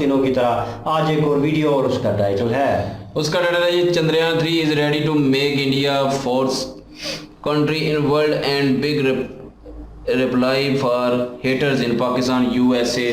दिनों की तरह आज एक और वीडियो और उसका टाइटल है Chandrayaan 3 is ready to make India fourth country in world and big reply for haters in Pakistan USA.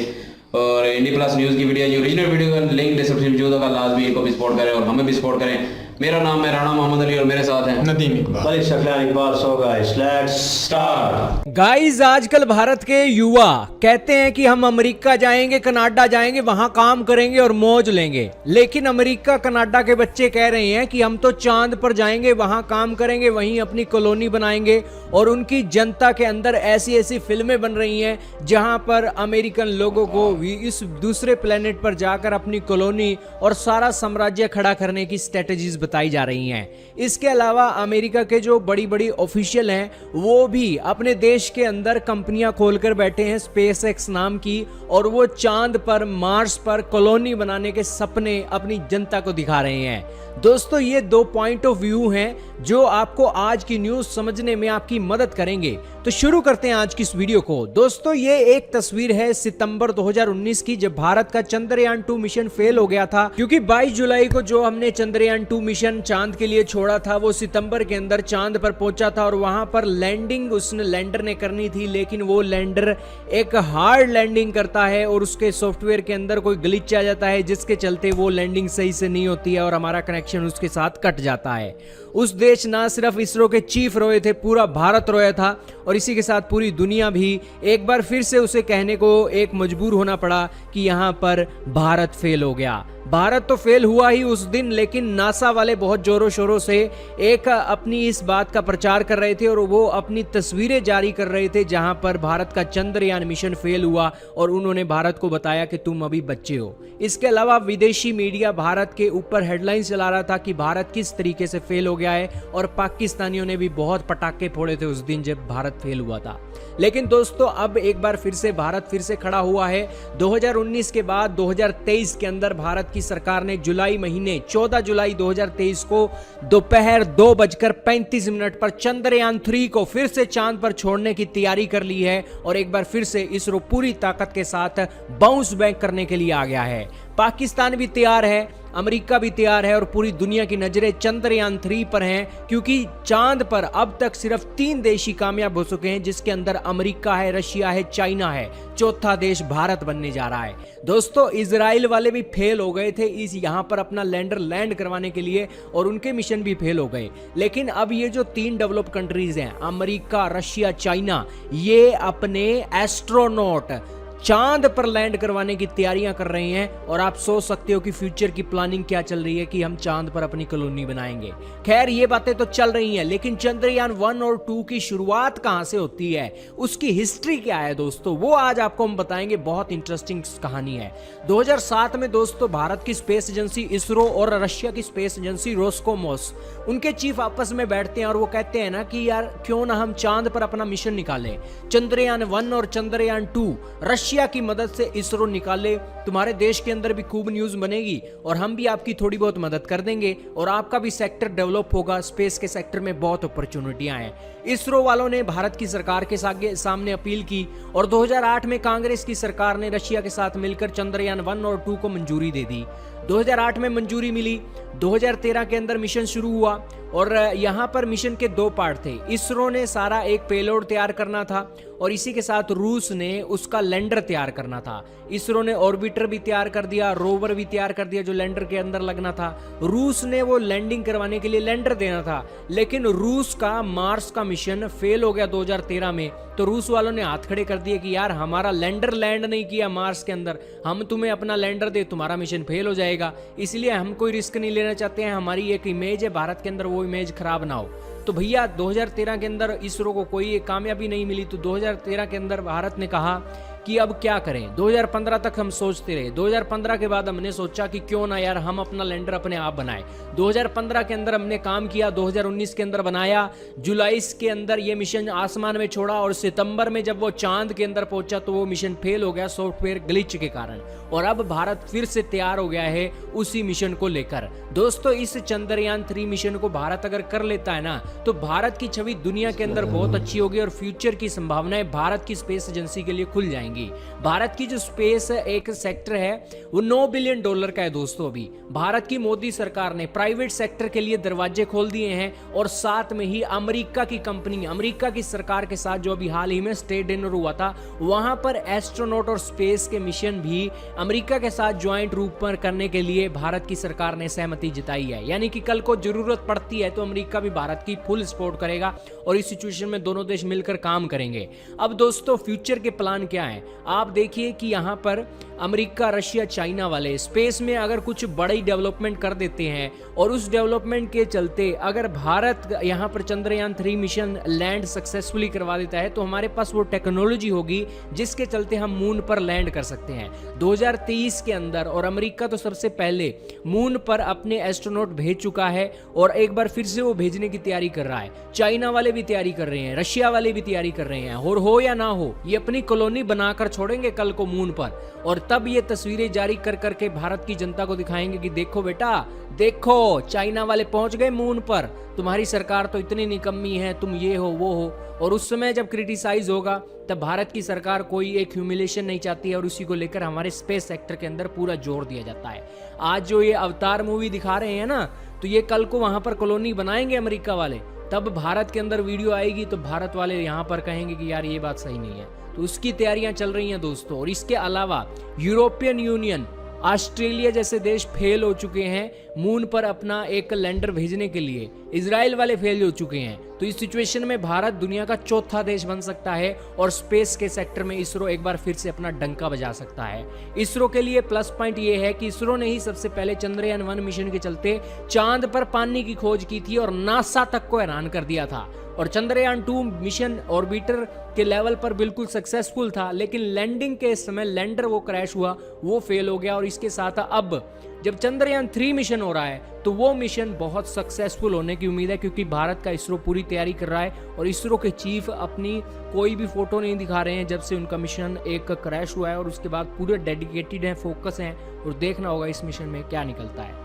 और इंडी प्लस न्यूज़ की वीडियो ओरिजिनल वीडियो का लिंक डिस्क्रिप्शन में मौजूद होगा। लाजमी इनको भी सपोर्ट करें और हमें भी सपोर्ट करें। मेरा नाम है राणा मोहम्मद अली और मेरे साथ हैं Nadeem Iqbal. So guys let's start. Guys आजकल भारत के युवा कहते हैं कि हम अमेरिका जाएंगे, कनाडा जाएंगे, वहां काम करेंगे और मौज लेंगे। लेकिन अमेरिका कनाडा के बच्चे कह रहे हैं कि हम तो चांद पर जाएंगे, वहां काम करेंगे, वहीं अपनी कॉलोनी बनाएंगे। और उनकी जनता के अंदर ऐसी ऐसी फिल्में बन रही हैं जहां पर अमेरिकन लोगों को इस दूसरे प्लेनेट पर जाकर अपनी कॉलोनी और सारा साम्राज्य खड़ा करने की स्ट्रेटजीज बताई जा रही हैं। इसके अलावा अमेरिका के जो बड़ी बड़ी ऑफिशियल हैं वो भी अपने देश के अंदर कंपनियां खोलकर बैठे हैं स्पेस एक्स नाम की, और वो चांद पर, मार्स पर कॉलोनी बनाने के सपने अपनी जनता को दिखा रहे हैं। दोस्तों ये दो पॉइंट ऑफ व्यू हैं जो आपको आज की न्यूज समझने में आपकी मदद करेंगे। तो शुरू करते हैं आज की इस वीडियो को। दोस्तों ये एक तस्वीर है सितंबर 2019 की, जब भारत का चंद्रयान 2 मिशन फेल हो गया था। क्योंकि 22 जुलाई को जो हमने चंद्रयान 2 मिशन चांद के लिए छोड़ा था वो सितंबर के अंदर चांद पर पहुंचा था और वहां पर लैंडिंग उसने लैंडर ने करनी थी, लेकिन वो लैंडर एक हार्ड लैंडिंग करता है और उसके सॉफ्टवेयर के अंदर कोई ग्लिच आ जाता है जिसके चलते वो लैंडिंग सही से नहीं होती है और हमारा कनेक्शन उसके साथ कट जाता है। उस देश ना सिर्फ इसरो के चीफ रोए थे, पूरा भारत रोया था और इसी के साथ पूरी दुनिया भी एक बार फिर से उसे कहने को एक मजबूर होना पड़ा कि यहां पर भारत फेल हो गया। भारत तो फेल हुआ ही उस दिन, लेकिन नासा वाले बहुत जोरों शोरों से एक अपनी इस बात का प्रचार कर रहे थे और वो अपनी तस्वीरें जारी कर रहे थे जहां पर भारत का चंद्रयान मिशन फेल हुआ और उन्होंने भारत को बताया कि तुम अभी बच्चे हो। इसके अलावा विदेशी मीडिया भारत के ऊपर हेडलाइन चला रहा था कि भारत किस तरीके से फेल हो गया है, और पाकिस्तानियों ने भी बहुत पटाखे फोड़े थे उस दिन जब भारत फेल हुआ था। लेकिन दोस्तों अब एक बार फिर से भारत फिर से खड़ा हुआ है। 2019 के बाद 2023 के अंदर भारत की सरकार ने जुलाई महीने 14 जुलाई 2023 को दोपहर 2:35 पर चंद्रयान 3 को फिर से चांद पर छोड़ने की तैयारी कर ली है और एक बार फिर से इसरो पूरी ताकत के साथ बाउंस बैक करने के लिए आ गया है। पाकिस्तान भी तैयार है, अमेरिका भी तैयार है और पूरी दुनिया की नजरें चंद्रयान 3 पर हैं, क्योंकि चांद पर अब तक सिर्फ 3 देश ही कामयाब हो चुके हैं, जिसके अंदर अमेरिका है, रशिया है, चाइना है। चौथा देश भारत बनने जा रहा है। दोस्तों इजराइल वाले भी फेल हो गए थे इस यहां पर अपना लैंडर लैंड करवाने के लिए और उनके मिशन भी फेल हो गए। लेकिन अब ये जो 3 डेवलप कंट्रीज हैं, अमेरिका, रशिया, चाइना, ये अपने एस्ट्रोनॉट चांद पर लैंड करवाने की तैयारियां कर रहे हैं। और आप सोच सकते हो कि फ्यूचर की प्लानिंग क्या चल रही है कि हम चांद पर अपनी कॉलोनी बनाएंगे। खैर ये बातें तो चल रही हैं, लेकिन चंद्रयान 1 और 2 की शुरुआत कहां से होती है, उसकी हिस्ट्री क्या है दोस्तों, वो आज आपको हम बताएंगे। बहुत इंटरेस्टिंग कहानी है। 2007 में दोस्तों भारत की स्पेस एजेंसी इसरो और रशिया की स्पेस एजेंसी रोस्कोमोस, उनके चीफ आपस में बैठते हैं और वो कहते हैं ना कि यार क्यों ना हम चांद पर अपना मिशन निकालें। चंद्रयान 1 और चंद्रयान 2 रशिया की मदद से इसरो निकाले, तुम्हारे देश के अंदर भी खूब न्यूज बनेगी और हम भी आपकी थोड़ी बहुत मदद कर देंगे और आपका भी सेक्टर डेवलप होगा। स्पेस के सेक्टर में बहुत अपॉर्चुनिटियां हैं। इसरो वालों ने भारत की सरकार के सामने अपील की और 2008 में कांग्रेस की सरकार ने रशिया के साथ मिलकर चंद्रयान 1 और 2 को मंजूरी दे दी। 2008 में मंजूरी मिली, 2013 के अंदर मिशन शुरू हुआ और यहां पर मिशन के 2 पार्ट थे। इसरो ने सारा एक पेलोड तैयार करना था और इसी के साथ रूस ने उसका लैंडर तैयार करना था। इसरो ने ऑर्बिटर भी तैयार कर दिया, रोवर भी तैयार कर दिया जो लैंडर के अंदर लगना था। रूस ने वो लैंडिंग करवाने के लिए लैंडर देना था, लेकिन रूस का मार्स का मिशन फेल हो गया 2013 में। तो रूस वालों ने हाथ खड़े कर दिए कि यार हमारा लैंडर लैंड नहीं किया मार्स के अंदर, हम तुम्हें अपना लैंडर दे, तुम्हारा मिशन फेल हो जाएगा, इसलिए हम कोई रिस्क नहीं लेना चाहते हैं। हमारी एक इमेज है भारत के अंदर, वो इमेज खराब ना हो। तो भैया 2013 के अंदर इसरो को कोई कामयाबी नहीं मिली, तो 2013 के अंदर भारत ने कहा कि अब क्या करें। 2015 तक हम सोचते रहे। 2015 के बाद हमने सोचा कि क्यों ना यार हम अपना लैंडर अपने आप बनाएं। 2015 के अंदर हमने काम किया, 2019 के अंदर बनाया, जुलाई के अंदर ये मिशन आसमान में छोड़ा और सितंबर में जब वो चांद के अंदर पहुंचा तो वो मिशन फेल हो गया सॉफ्टवेयर ग्लिच के कारण। और अब भारत फिर से तैयार हो गया है उसी मिशन को लेकर। दोस्तों इस चंद्रयान 3 मिशन को भारत अगर कर लेता है ना, तो भारत की छवि दुनिया के अंदर बहुत अच्छी होगी और फ्यूचर की संभावनाएं भारत की स्पेस एजेंसी के लिए खुल जाएंगी। जाएंगी। भारत की जो स्पेस एक सेक्टर है वो $9 बिलियन का है दोस्तों। अभी भारत की मोदी सरकार ने प्राइवेट सेक्टर के लिए दरवाजे खोल दिए हैं और साथ में ही अमेरिका की कंपनी, अमेरिका की सरकार के साथ जो अभी हाल ही में स्टेट डिनर हुआ था, वहां पर एस्ट्रोनॉट और स्पेस के मिशन भी अमेरिका के साथ ज्वाइंट रूप पर करने के लिए भारत की सरकार ने सहमति जताई है। यानी कि कल को जरूरत पड़ती है तो अमेरिका भी भारत की फुल सपोर्ट करेगा और इस सिचुएशन में दोनों देश मिलकर काम करेंगे। अब दोस्तों फ्यूचर के प्लान क्या हैं? आप देखिए कि यहाँ पर अमेरिका, रशिया, चाइना वाले स्पेस में अगर कुछ बड़ी डेवलपमेंट कर देते हैं और उस डेवलपमेंट के चलते अगर भारत यहाँ पर चंद्रयान 3 मिशन लैंड सक्सेसफुली करवा देता है तो हमारे पास वो टेक्नोलॉजी होगी जिसके चलते हम मून पर लैंड कर सकते हैं 2023 के अंदर। और अमेरिका तो सबसे पहले मून पर अपने एस्ट्रोनॉट भेज चुका है और एक बार फिर से वो भेजने की तैयारी कर रहा है। चाइना वाले भी तैयारी कर रहे हैं, रशिया वाले भी तैयारी कर रहे हैं, और हो या ना हो ये अपनी कॉलोनी बनाकर छोड़ेंगे कल को मून पर, और तब ये तस्वीरें जारी कर करके भारत की जनता को दिखाएंगे कि देखो बेटा, देखो चाइना वाले पहुंच गए मून पर, तुम्हारी सरकार तो इतनी निकम्मी है, तुम ये हो वो हो। और उस समय जब क्रिटिसाइज होगा तब भारत की सरकार कोई एक ह्यूमिलेशन नहीं चाहती है और उसी को लेकर हमारे स्पेस सेक्टर के अंदर पूरा जोर दिया जाता है। आज जो ये अवतार मूवी दिखा रहे हैं ना, तो ये कल को वहां पर कॉलोनी बनाएंगे अमेरिका वाले, तब भारत के अंदर वीडियो आएगी तो भारत वाले यहाँ पर कहेंगे कि यार ये बात सही नहीं है। तो उसकी तैयारियां चल रही हैं दोस्तों। और इसके अलावा यूरोपियन यूनियन, ऑस्ट्रेलिया जैसे देश फेल हो चुके हैं मून पर अपना एक लैंडर भेजने के लिए, इजराइल वाले फेल हो चुके हैं। तो इस सिचुएशन में भारत दुनिया का चौथा देश बन सकता है और स्पेस के सेक्टर में इसरो एक बार फिर से अपना डंका बजा सकता है। इसरो के लिए प्लस पॉइंट ये है कि इसरो ने ही सबसे पहले चंद्रयान 1 मिशन के चलते चांद पर पानी की खोज की थी और नासा तक को हैरान कर दिया था। और चंद्रयान 2 मिशन ऑर्बिटर के लेवल पर बिल्कुल सक्सेसफुल था, लेकिन लैंडिंग के समय लैंडर वो क्रैश हुआ, वो फेल हो गया। और इसके साथ अब जब चंद्रयान 3 मिशन हो रहा है तो वो मिशन बहुत सक्सेसफुल होने की उम्मीद है, क्योंकि भारत का इसरो पूरी तैयारी कर रहा है और इसरो के चीफ अपनी कोई भी फोटो नहीं दिखा रहे हैं जब से उनका मिशन एक क्रैश हुआ है। और उसके बाद पूरे डेडिकेटेड हैं, फोकस हैं, और देखना होगा इस मिशन में क्या निकलता है।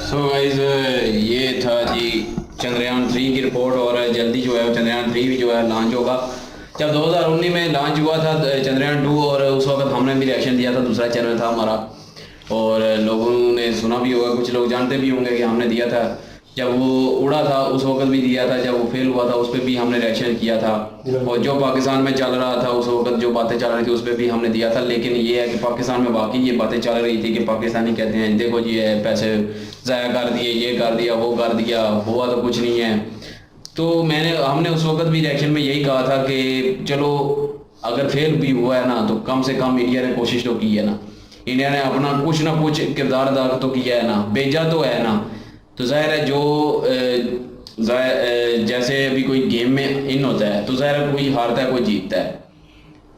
सो गाइस, ये था जी चंद्रयान 3 की रिपोर्ट। और जल्दी जो है चंद्रयान 3 भी जो है लॉन्च होगा। जब 2019 में लॉन्च हुआ था चंद्रयान 2, और उस वक्त हमने भी रिएक्शन दिया था, दूसरा चैनल था हमारा, और लोगों ने सुना भी होगा, कुछ लोग जानते भी होंगे कि हमने दिया था। जब वो उड़ा था उस वक्त भी दिया था, जब वो फेल हुआ था उस पर भी हमने रिएक्शन किया था, और जो पाकिस्तान में चल रहा था उस वक्त जो बातें चल रही थी उस पर भी हमने दिया था। लेकिन ये है कि पाकिस्तान में वाकई ये बातें चल रही थी कि पाकिस्तानी कहते हैं देखो जी ये पैसे ज़ाया कर दिए, ये कर दिया, वो कर दिया, हुआ तो कुछ नहीं है। तो हमने उस वक्त भी रिएक्शन में यही कहा था कि चलो अगर फेल भी हुआ है ना तो कम से कम इंडिया ने कोशिश तो की है ना, इंडिया ने अपना कुछ ना कुछ किरदार अदा तो किया है ना, भेजा तो है ना। तो जाहिर है जो जैसे अभी कोई गेम में इन होता है तो जाहिर है कोई हारता है कोई जीतता है,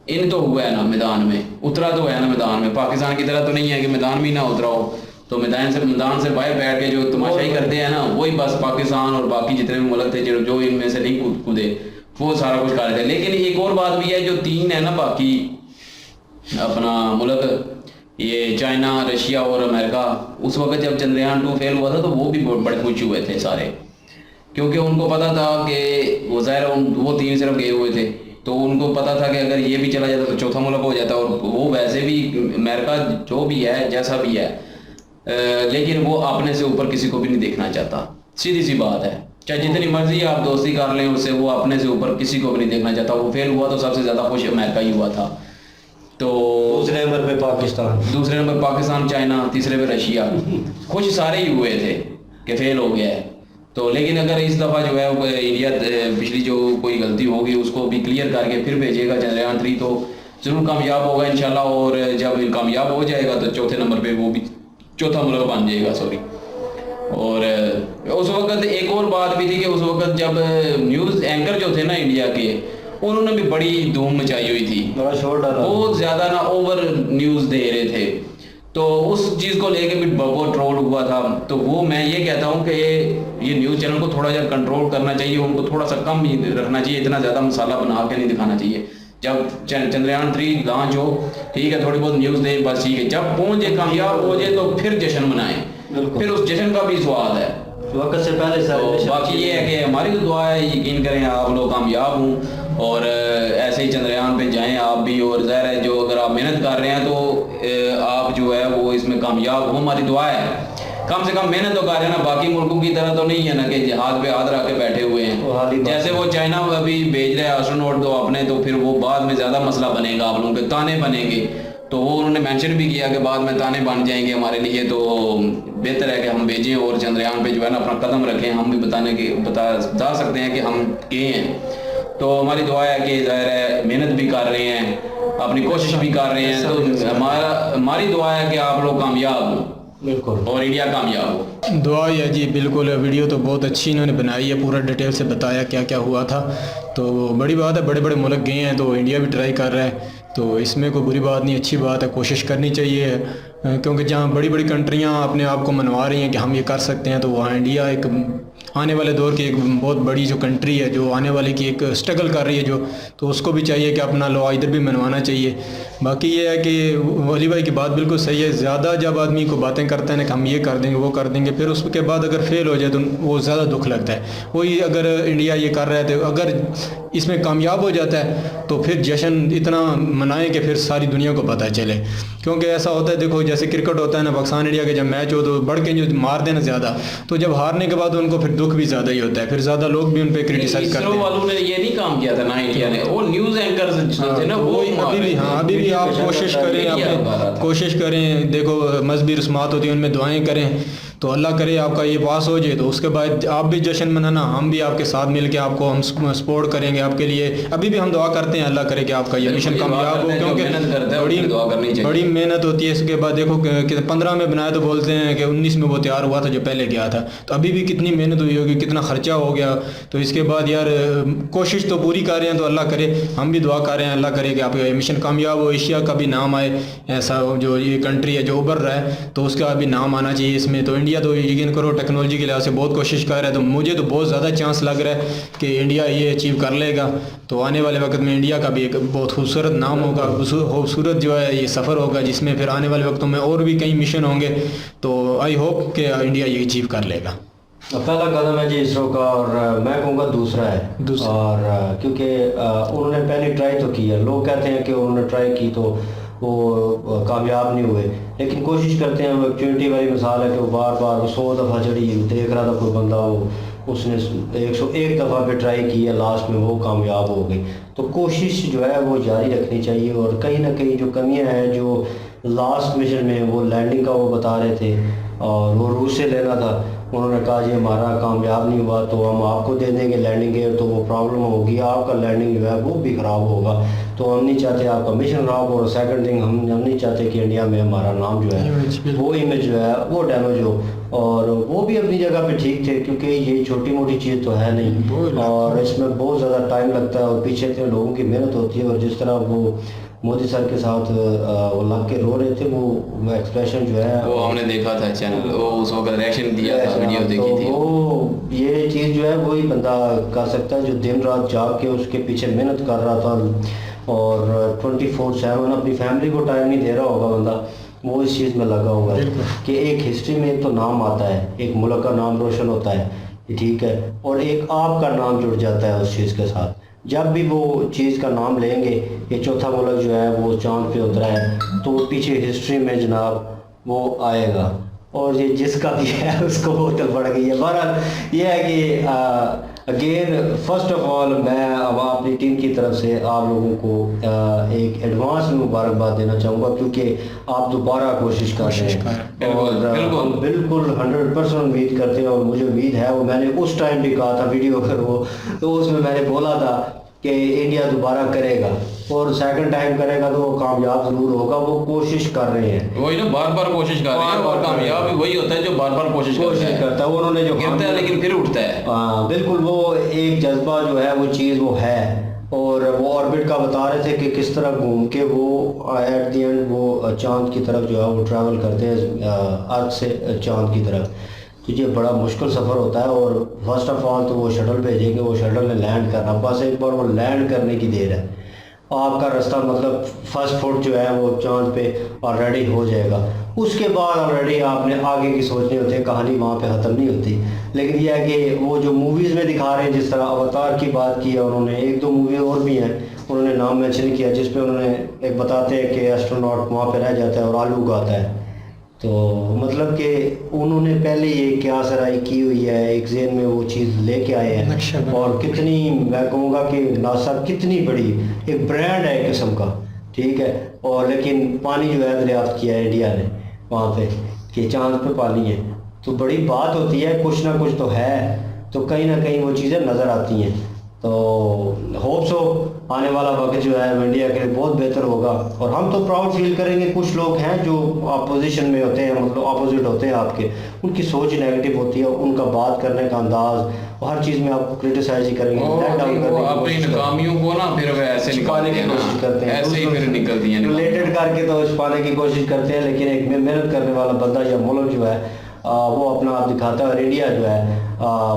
इन तो हुआ है ना मैदान में, उतरा तो है ना मैदान में। पाकिस्तान की तरह तो नहीं है कि मैदान में ना उतरा हो, तो मैदान से बाहर बैठ के जो तमाशाई करते हैं ना, वही बस पाकिस्तान और बाकी जितने भी मुल्क थे जो इनमें से नहीं कूदे वो सारा कुछ कर रहे थे। लेकिन एक और बात भी है, जो 3 है ना बाकी अपना मुल्क, ये चाइना, रशिया और अमेरिका, उस वक्त जब चंद्रयान 2 फेल हुआ था तो वो भी बड़े खुश हुए थे सारे, क्योंकि उनको पता था कि वो ज़ाहिर वो 3 सिर्फ गए हुए थे, तो उनको पता था कि अगर ये भी चला जाता तो चौथा मुल्क हो जाता। और वो वैसे भी अमेरिका जो भी है जैसा भी है, लेकिन वो अपने से ऊपर किसी को भी नहीं देखना चाहता, सीधी सी बात है। चाहे जितनी मर्जी आप दोस्ती कर लें उससे, वो अपने से ऊपर किसी को भी नहीं देखना चाहता। वो फेल हुआ तो सबसे ज़्यादा खुश अमेरिका ही हुआ था। तो दूसरे नंबर पे पाकिस्तान, चाइना, तीसरे पे रशिया, खुश सारे ही हुए थे कि फेल हो गया है। तो लेकिन अगर इस दफ़ा जो है इंडिया पिछली जो कोई गलती होगी उसको भी क्लियर करके फिर भेजेगा चंद्रयान 3, तो ज़रूर कामयाब होगा इंशाल्लाह। और जब कामयाब हो जाएगा तो चौथे नंबर पे वो भी चौथा मुल्क बन जाएगा, सॉरी। और उस वक्त एक और बात भी थी कि उस वक्त जब न्यूज़ एंकर जो थे ना इंडिया के, उन्होंने भी बड़ी धूम मचाई हुई थी, बहुत ज़्यादा ना ओवर न्यूज़ दे रहे थे, तो उस चीज़ को लेके भी बहुत ट्रोल हुआ था। तो वो मैं ये कहता हूँ कि ये न्यूज़ चैनल को थोड़ा सा कंट्रोल करना चाहिए, उनको थोड़ा सा कम ही रखना चाहिए, इतना ज़्यादा मसाला बना के नहीं दिखाना चाहिए। जब चंद्रयान 3 लॉन्च हो, ठीक है, थोड़ी बहुत न्यूज़ दें बस, ठीक है, जब पहुँच जाए, कामयाब हो जाए तो फिर जश्न मनाएं, फिर उस जश्न का भी स्वाद है। वक्त से पहले तो सारे बाकी ये है कि हमारी तो दुआ है, यकीन करें आप लोग कामयाब हों और ऐसे ही चंद्रयान पे जाएं आप भी। और ज़ाहिर है जो अगर आप मेहनत कर रहे हैं तो आप जो है वो इसमें कामयाब हो, हमारी दुआ है। कम से कम मेहनत तो कर रहे हैं ना, बाकी मुल्कों की तरह तो नहीं है ना कि हाथ पे हाथ रख के बैठे हुए हैं। जैसे वो चाइना अभी भेज रहे हैं एस्ट्रोनॉट तो अपने, तो फिर वो बाद में ज़्यादा मसला बनेगा, आप लोगों के ताने बनेंगे। तो वो उन्होंने मेंशन भी किया कि बाद में ताने बन जाएंगे हमारे लिए, तो बेहतर है कि हम भेजें और चंद्रयान पे जो है ना अपना कदम रखें। हम भी बता सकते हैं कि हम गए हैं। तो हमारी दुआ है कि ज़ाहिर है मेहनत भी कर रहे हैं, अपनी कोशिश भी कर रहे हैं, तो हमारी दुआ है कि आप लोग कामयाब हों बिल्कुल और इंडिया कामयाब हो। दुआ है जी, बिल्कुल। वीडियो तो बहुत अच्छी इन्होंने बनाई है, पूरा डिटेल से बताया क्या क्या हुआ था। तो बड़ी बात है, बड़े बड़े मुल्क गए हैं तो इंडिया भी ट्राई कर रहा है, तो इसमें कोई बुरी बात नहीं, अच्छी बात है। कोशिश करनी चाहिए, क्योंकि जहाँ बड़ी बड़ी कंट्रियाँ अपने आप को मनवा रही हैं कि हम ये कर सकते हैं, तो वहाँ इंडिया एक आने वाले दौर की एक बहुत बड़ी जो कंट्री है, जो आने वाले की एक स्ट्रगल कर रही है जो, तो उसको भी चाहिए कि अपना लॉ इधर भी मनवाना चाहिए। बाकी ये है कि वली भाई की बात बिल्कुल सही है, ज़्यादा जब आदमी को बातें करते हैं ना कि हम ये कर देंगे वो कर देंगे, फिर उसके बाद अगर फेल हो जाए तो वो ज़्यादा दुख लगता है। वही अगर इंडिया ये कर रहा है तो अगर इसमें कामयाब हो जाता है तो फिर जश्न इतना मनाएं कि फिर सारी दुनिया को पता चले। क्योंकि ऐसा होता है, देखो जैसे क्रिकेट होता है ना, पाकिस्तान इंडिया के जब मैच हो तो बढ़ के जो मार देना ज़्यादा, तो जब हारने के बाद उनको फिर दुख भी ज़्यादा ही होता है, फिर ज़्यादा लोग भी उन पर क्रिटिसाइज करते हैं। वालों ने ये नहीं काम किया था ना इंडिया ने, वो न्यूज़ एंकर्स थे ना, वो अभी भी, हाँ अभी भी आप कोशिश करें, आप कोशिश करें। देखो मजहबी रस्मात होती है, उनमें दुआएं करें तो अल्लाह करे आपका ये पास हो जाए, तो उसके बाद आप भी जश्न मनाना, हम भी आपके साथ मिल के आपको हम सपोर्ट करेंगे आपके लिए। अभी भी हम दुआ करते हैं, अल्लाह करे कि आपका ये मिशन कामयाब हो, क्योंकि बड़ी मेहनत होती है। इसके बाद देखो 15 में बनाया तो बोलते हैं कि 19 में वो तैयार हुआ था जो पहले गया था, तो अभी भी कितनी मेहनत हुई होगी, कितना खर्चा हो गया। तो इसके बाद यार कोशिश तो पूरी कर रहे हैं, तो अल्लाह करे, हम भी दुआ कर रहे हैं अल्लाह करे कि आपका ये मिशन कामयाब हो, एशिया का भी नाम आए। ऐसा जो ये कंट्री है जो उभर रहा है तो उसका भी नाम आना चाहिए इसमें। तो इंडिया तो यकीन करो टेक्नोलॉजी के लिहाज से बहुत कोशिश कर रहा है, तो मुझे तो बहुत ज़्यादा चांस लग रहा है कि इंडिया ये अचीव कर लेगा। तो आने वाले वक्त में इंडिया का भी एक बहुत खूबसूरत नाम होगा, खूबसूरत जो है ये सफ़र होगा, जिसमें फिर आने वाले वक्तों में और भी कई मिशन होंगे। तो आई होप कि इंडिया ये अचीव कर लेगा। पहला कदम है जी इसरो का, और मैं कहूँगा दूसरा है। और क्योंकि उन्होंने पहले ट्राई तो की है, लोग कहते हैं कि उन्होंने ट्राई की तो वो कामयाब नहीं हुए, लेकिन कोशिश करते हैं। वो एक्चुअलिटी वाली मिसाल है कि वो बार बार 100 दफ़ा चढ़ी, देख रहा था कोई बंदा, वो उसने 101 दफ़ा पे ट्राई की है, लास्ट में वो कामयाब हो गई। तो कोशिश जो है वो जारी रखनी चाहिए। और कहीं ना कहीं जो कमियां हैं, जो लास्ट मिशन में वो लैंडिंग का वो बता रहे थे और वो रूस से लेना था, उन्होंने कहा जी हमारा कामयाब नहीं हुआ तो हम आपको दे देंगे लैंडिंग गेयर, तो वो प्रॉब्लम होगी, आपका लैंडिंग जो है वो भी ख़राब होगा। तो हम नहीं चाहते आपका मिशन ख़राब हो। और सेकंड थिंग, हम नहीं चाहते कि इंडिया में हमारा नाम जो है वो इमेज जो है वो डैमेज हो। और वो भी अपनी जगह पे ठीक थे, क्योंकि ये छोटी मोटी चीज़ तो है नहीं, और इसमें बहुत ज़्यादा टाइम लगता है और पीछे इतने लोगों की मेहनत होती है। और जिस तरह वो मोदी सर के साथ वो लग के रो रहे थे, वो एक्सप्रेशन जो है वो हमने देखा था चैनल, वो उस वक्त रिएक्शन दिया था, वीडियो देखी थी। वो ये चीज़ जो है वही बंदा कर सकता है जो दिन रात जाग के उसके पीछे मेहनत कर रहा था और 24/7 अपनी फैमिली को टाइम नहीं दे रहा होगा बंदा, वो इस चीज़ में लगा होगा कि एक हिस्ट्री में एक तो नाम आता है, एक मुल्क का नाम रोशन होता है, ठीक है, और एक आपका नाम जुड़ जाता है उस चीज़ के साथ। जब भी वो चीज़ का नाम लेंगे, ये चौथा मुल्क जो है वो चांद पे उतरा है, तो पीछे हिस्ट्री में जनाब वो आएगा। और ये जिसका भी है उसको बोतल पड़ गई है। बहरहाल ये है कि अगेन फर्स्ट ऑफ ऑल मैं अब अपनी टीम की तरफ से आप लोगों को एक एडवांस में मुबारकबाद देना चाहूँगा, क्योंकि आप दोबारा कोशिश कर रहे हैं और बिल्कुल 100% उम्मीद करते हैं। और मुझे उम्मीद है, वो मैंने उस टाइम भी कहा था वीडियो अगर वो, तो उसमें मैंने बोला था कि इंडिया दोबारा करेगा और सेकंड टाइम करेगा तो वो कामयाब जरूर होगा। वो कोशिश कर रहे हैं, वही ना, बार बार कोशिश कर रहे हैं और कामयाब वही होता है जो बार बार कोशिश करता है। उन्होंने जो गिरता है लेकिन फिर उठता है। हाँ बिल्कुल, वो एक जज्बा जो है वो चीज़ वो है। और वो ऑर्बिट का बता रहे थे कि किस तरह घूम के वो एट द एंड वो चांद की तरफ जो है वो ट्रैवल करते हैं, अर्थ से चांद की तरफ। तो ये बड़ा मुश्किल सफ़र होता है। और फर्स्ट ऑफ ऑल तो वो शटल भेजेंगे, वो शटल ने लैंड करना, बस एक बार वो लैंड करने की देर है, आपका रास्ता मतलब फर्स्ट फुट जो है वो चांद पे ऑलरेडी हो जाएगा। उसके बाद ऑलरेडी आपने आगे की सोचनी होती है, कहानी वहाँ पे ख़त्म नहीं होती। लेकिन यह है कि वो जो मूवीज़ में दिखा रहे हैं, जिस तरह अवतार की बात की है उन्होंने, एक दो मूवी और भी हैं उन्होंने नाम मेंशन किया, जिसपे उन्होंने एक बताते हैं कि एस्ट्रोनॉट वहाँ पे रह जाता है और आलू उगाता है। तो मतलब कि उन्होंने पहले ये क्या सराई की हुई है, एक जेन में वो चीज़ लेके आए हैं। और कितनी, मैं कहूँगा कि नासा कितनी बड़ी एक ब्रांड है एक किस्म का, ठीक है। और लेकिन पानी जो है दरियाफ्त किया है इंडिया ने वहाँ पे कि चांद पे पानी है, तो बड़ी बात होती है, कुछ ना कुछ तो है, तो कहीं ना कहीं वो चीज़ें नज़र आती हैं। तो होप सो आने वाला वक्त जो है इंडिया के लिए बहुत बेहतर होगा। और हम तो प्राउड फील करेंगे। कुछ लोग हैं जो अपोजिशन में होते हैं, मतलब अपोजिट होते हैं आपके, उनकी सोच नेगेटिव होती है, उनका बात करने का अंदाज हर चीज़ में आपको क्रिटिसाइज ही करेंगे, अपनी नाकामियों को ना फिर ऐसे छुपाने की कोशिश करते हैं, ऐसे ही फिर निकलती हैं, रिलेटेड करके तो छुपाने की कोशिश करते हैं। लेकिन एक मेहनत करने वाला बंदा या मुल्क जो है वो अपना आप दिखाता है। और इंडिया जो है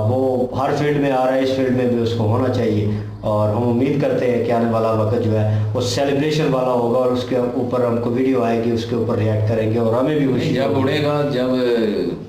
वो हर फील्ड में आ रहा है, इस फील्ड में भी उसको होना चाहिए। और हम उम्मीद करते हैं कि आने वाला वक्त जो है वो सेलिब्रेशन वाला होगा, और उसके ऊपर हमको वीडियो आएगी, उसके ऊपर रिएक्ट करेंगे और हमें भी खुशी जब उड़ेगा, जब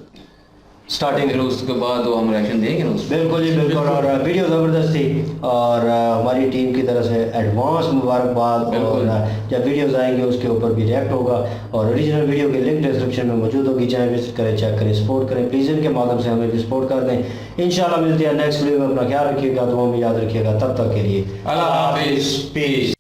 स्टार्टिंग फिर उसके बाद वो हम रिएक्शन देंगे ना उसमें। बिल्कुल जी बिल्कुल। और वीडियो ज़बरदस्त थी और हमारी टीम की तरफ से एडवांस मुबारकबाद। और जब वीडियोस आएंगे उसके ऊपर भी रिएक्ट होगा, और ओरिजिनल वीडियो की लिंक डिस्क्रिप्शन में मौजूद होगी, चाहे विजिट करें, चेक करें, सपोर्ट करें, प्लीज़ इनके माध्यम से हमें भी सपोर्ट कर दें। इंशाल्लाह मिलते हैं नेक्स्ट वीडियो में। अपना ख्याल रखिएगा, दुआ में याद रखिएगा। तब तक के लिए अल्लाह हाफिज़, पीस।